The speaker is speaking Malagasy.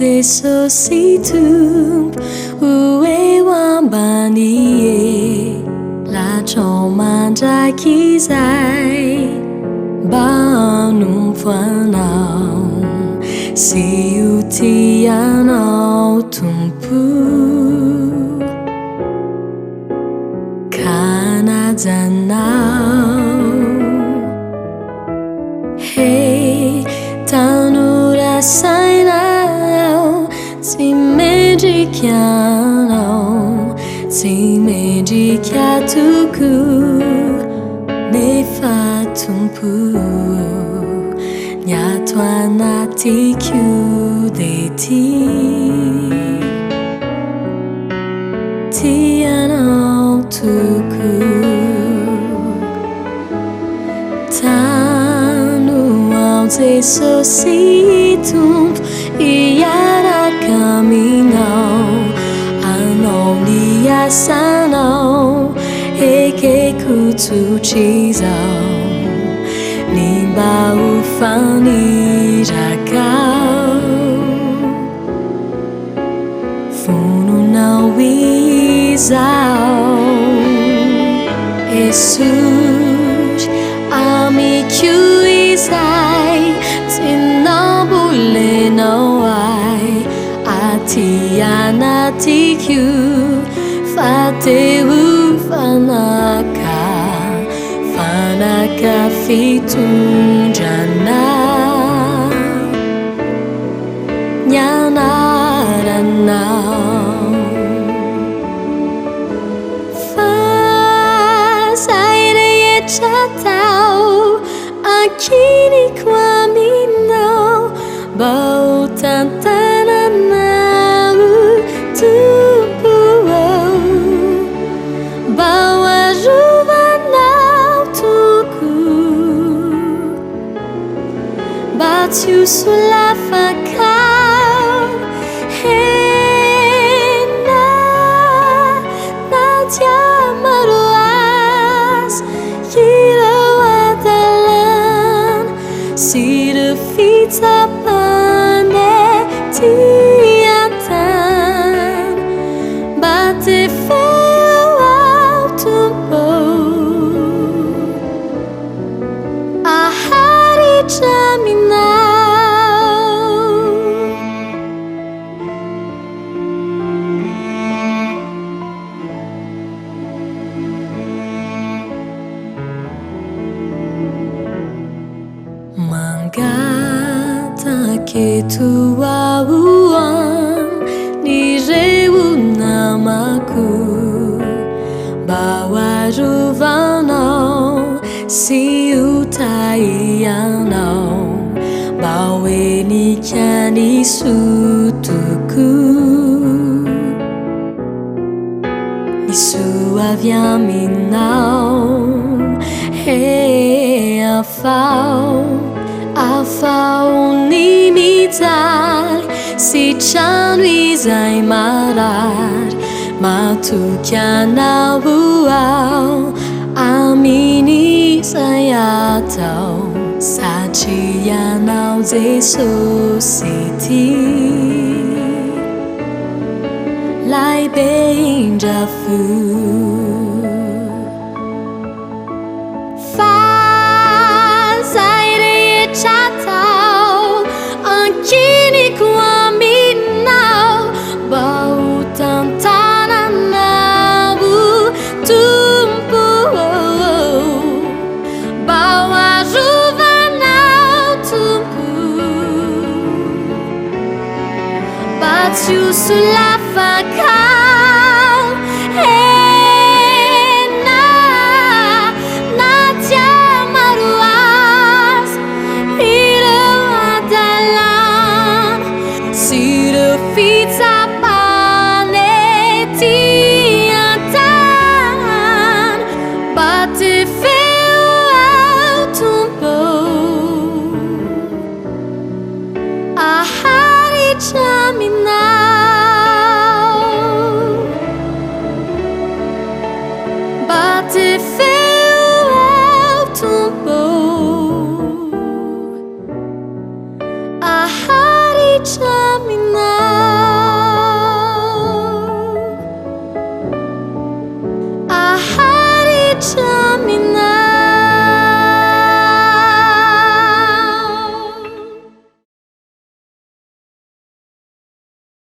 Andrisoa si tump ue wambani la chomandra kizai bao num phanau si utianau tumpu kanadzanau hey tanura sainau si medikianau si medikiatuku nefa tumpu nyatwana tiku deti tianau tuku tanu Andrisoa si tump iara caminau anau nia sanau eke kutu chizau nimba ufani rakau funu nau wizau Jesus ami kuizai tinabule nawai atiana tiku fateu fanaka fitunjana nyanarannau fasaire chatau akini kwaminau bau tantananau tupuau bau ajuvanau tuku batu sulla facau hena natia maruas kirawatalan si de fita pane tiatan bate feu autumpo ahari jaminau mangata ke tuauan ni reu namaku bawa ruvanau si utaianau bawe ni kyani sutuku ni suaviaminau hey afau ni mital si chanuizai marar matukiana buau amini sayatau sachianau Andrisoa siti lai beinjafu chatau ankini kwaminau bau tantananau tumpu bau ajuvanau tumpu batu sulla faca